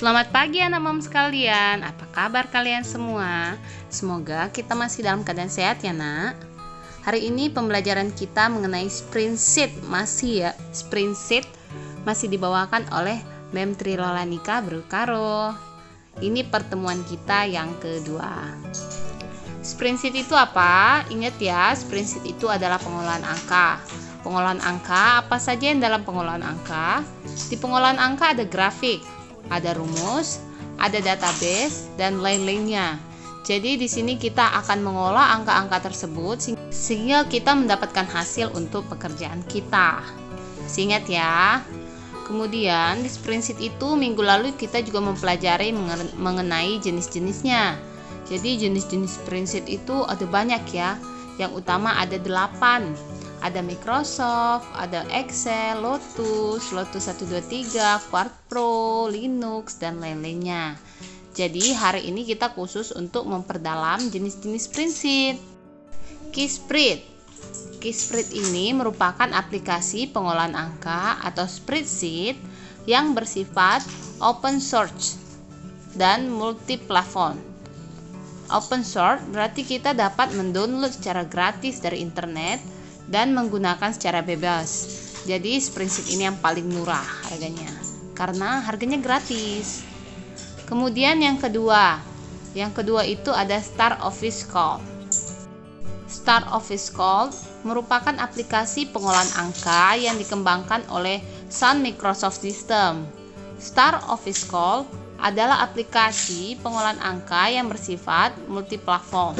Selamat pagi anak mom sekalian, apa kabar kalian semua? Semoga kita masih dalam keadaan sehat ya nak. Hari ini pembelajaran kita mengenai spreadsheet masih dibawakan oleh Mem Trilolanika Brukaro. Ini pertemuan kita yang kedua. Spreadsheet itu apa? Ingat ya, spreadsheet itu adalah pengolahan angka. Pengolahan angka, apa saja yang dalam pengolahan angka? Di pengolahan angka ada grafik, ada rumus, ada database, dan lain-lainnya. Jadi di sini kita akan mengolah angka-angka tersebut sehingga kita mendapatkan hasil untuk pekerjaan kita. Masih ingat ya? Kemudian di spreadsheet itu minggu lalu kita juga mempelajari mengenai jenis-jenisnya. Jadi jenis-jenis spreadsheet itu ada banyak ya. Yang utama ada 8. Ada Microsoft, ada Excel, Lotus 123, QuarkPro, Linux, dan lain-lainnya. Jadi hari ini kita khusus untuk memperdalam jenis-jenis spreadsheet. Keyspread ini merupakan aplikasi pengolahan angka atau spreadsheet yang bersifat open source dan multi-platform. Open source berarti kita dapat mendownload secara gratis dari internet dan menggunakan secara bebas. Jadi spreadsheet ini yang paling murah harganya karena harganya gratis. Kemudian yang kedua itu ada Start Office Calc. Start Office Calc merupakan aplikasi pengolahan angka yang dikembangkan oleh Sun Microsoft System. Start Office Calc adalah aplikasi pengolahan angka yang bersifat multi-platform,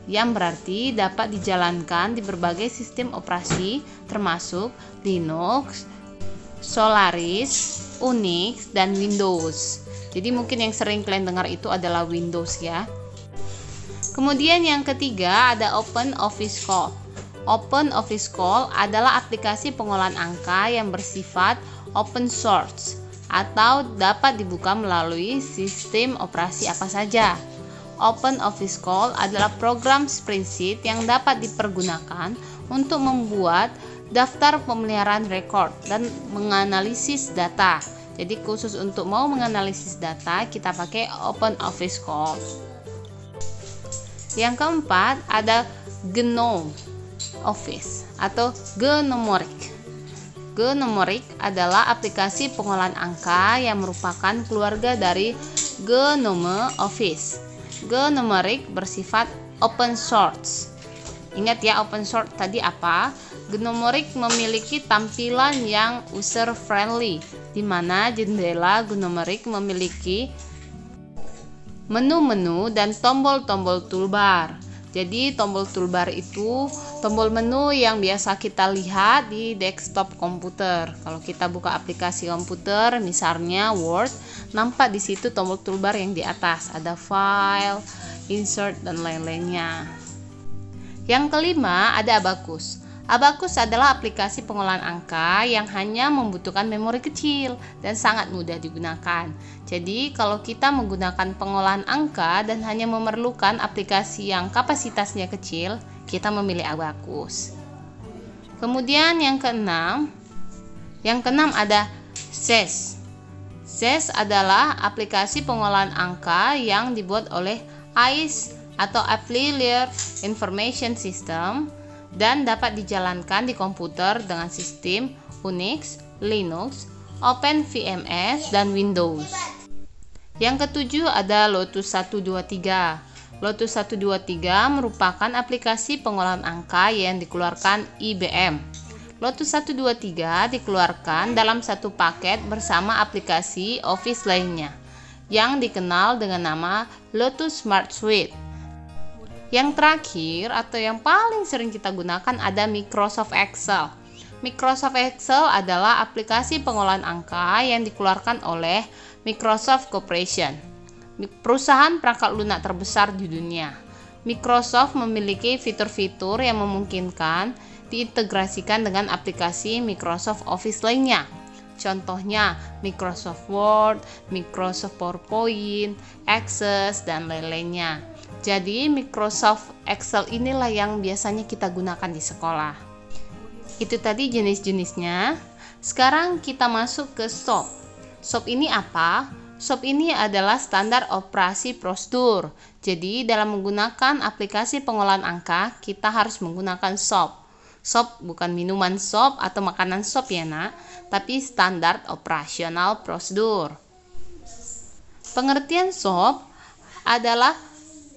yang berarti dapat dijalankan di berbagai sistem operasi termasuk Linux, Solaris, Unix, dan Windows. Jadi mungkin yang sering kalian dengar itu adalah Windows ya. Kemudian yang ketiga ada Open Office Calc. Open Office Calc adalah aplikasi pengolahan angka yang bersifat open source atau dapat dibuka melalui sistem operasi apa saja. Open Office Calc adalah program spreadsheet yang dapat dipergunakan untuk membuat daftar pemeliharaan rekor dan menganalisis data. Jadi khusus untuk mau menganalisis data kita pakai Open Office Calc. Yang keempat ada GNOME Office atau GNOMeric. GNOMeric adalah aplikasi pengolahan angka yang merupakan keluarga dari GNOME Office. GNOMeric bersifat open source. Ingat ya, open source tadi apa? GNOMeric memiliki tampilan yang user friendly, di mana jendela GNOMeric memiliki menu-menu dan tombol-tombol toolbar. Jadi tombol toolbar itu tombol menu yang biasa kita lihat di desktop komputer. Kalau kita buka aplikasi komputer, misalnya Word, nampak di situ tombol toolbar yang di atas ada file, insert, dan lain-lainnya. Yang kelima ada Abacus. Abacus adalah aplikasi pengolahan angka yang hanya membutuhkan memori kecil dan sangat mudah digunakan. Jadi kalau kita menggunakan pengolahan angka dan hanya memerlukan aplikasi yang kapasitasnya kecil, kita memilih Abacus. Kemudian yang keenam ada SES. SES adalah aplikasi pengolahan angka yang dibuat oleh AIS atau Applied Information System dan dapat dijalankan di komputer dengan sistem Unix, Linux, OpenVMS, dan Windows. Yang ketujuh ada Lotus 123. Lotus 123 merupakan aplikasi pengolahan angka yang dikeluarkan IBM. Lotus 123 dikeluarkan dalam satu paket bersama aplikasi Office lainnya yang dikenal dengan nama Lotus Smart Suite. Yang terakhir atau yang paling sering kita gunakan ada Microsoft Excel. Microsoft Excel adalah aplikasi pengolahan angka yang dikeluarkan oleh Microsoft Corporation, perusahaan perangkat lunak terbesar di dunia. Microsoft memiliki fitur-fitur yang memungkinkan diintegrasikan dengan aplikasi Microsoft Office lainnya. Contohnya Microsoft Word, Microsoft PowerPoint, Access, dan lain-lainnya. Jadi Microsoft Excel inilah yang biasanya kita gunakan di sekolah. Itu tadi jenis-jenisnya. Sekarang kita masuk ke SOAP. SOAP ini apa? SOP ini adalah standar operasi prosedur. Jadi dalam menggunakan aplikasi pengolahan angka, kita harus menggunakan SOP. SOP bukan minuman sop atau makanan sop ya nak, tapi standar operasional prosedur. Pengertian SOP adalah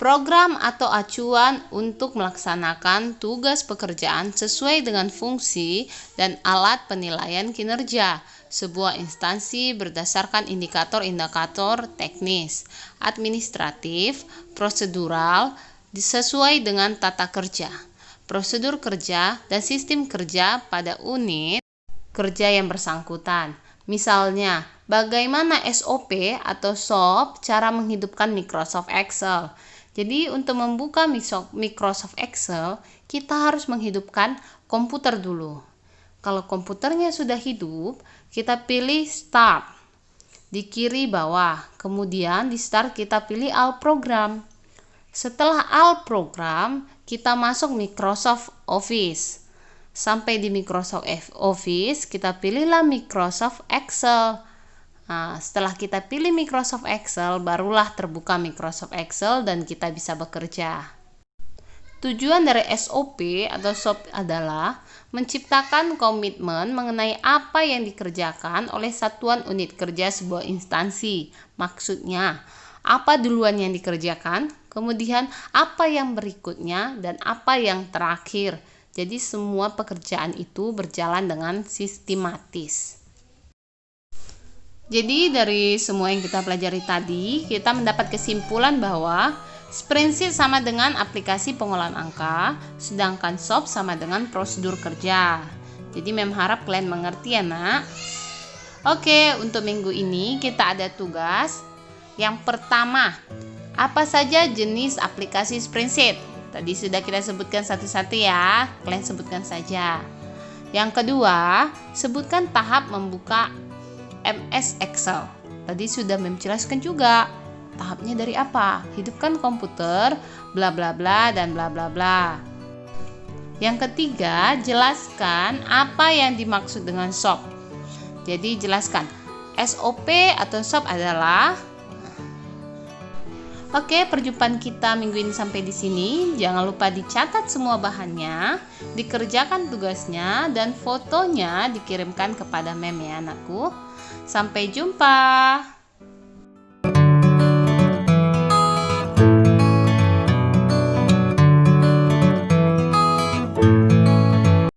program atau acuan untuk melaksanakan tugas pekerjaan sesuai dengan fungsi dan alat penilaian kinerja sebuah instansi berdasarkan indikator-indikator teknis, administratif, prosedural, sesuai dengan tata kerja, prosedur kerja, dan sistem kerja pada unit kerja yang bersangkutan. Misalnya, bagaimana SOP atau SOP cara menghidupkan Microsoft Excel. Jadi untuk membuka Microsoft Excel, kita harus menghidupkan komputer dulu. Kalau komputernya sudah hidup, kita pilih Start di kiri bawah. Kemudian di Start kita pilih All Program. Setelah All Program, kita masuk Microsoft Office. Sampai di Microsoft Office, kita pilihlah Microsoft Excel. Nah, setelah kita pilih Microsoft Excel, barulah terbuka Microsoft Excel dan kita bisa bekerja. Tujuan dari SOP atau SOP adalah menciptakan komitmen mengenai apa yang dikerjakan oleh satuan unit kerja sebuah instansi. Maksudnya, apa duluan yang dikerjakan, kemudian apa yang berikutnya, dan apa yang terakhir. Jadi semua pekerjaan itu berjalan dengan sistematis. Jadi dari semua yang kita pelajari tadi, kita mendapat kesimpulan bahwa spreadsheet sama dengan aplikasi pengolahan angka, sedangkan SOP sama dengan prosedur kerja. Jadi Mem harap kalian mengerti ya nak. Oke, untuk minggu ini kita ada tugas. Yang pertama, apa saja jenis aplikasi spreadsheet? Tadi sudah kita sebutkan satu-satu ya, kalian sebutkan saja. Yang kedua, sebutkan tahap membuka MS Excel. Tadi sudah menjelaskan juga tahapnya dari apa? Hidupkan komputer, bla bla bla dan bla bla bla. Yang ketiga, jelaskan apa yang dimaksud dengan SOP. Jadi jelaskan SOP atau SOP adalah. Oke, perjumpaan kita minggu ini sampai di sini. Jangan lupa dicatat semua bahannya, dikerjakan tugasnya, dan fotonya dikirimkan kepada Mem ya anakku. Sampai jumpa.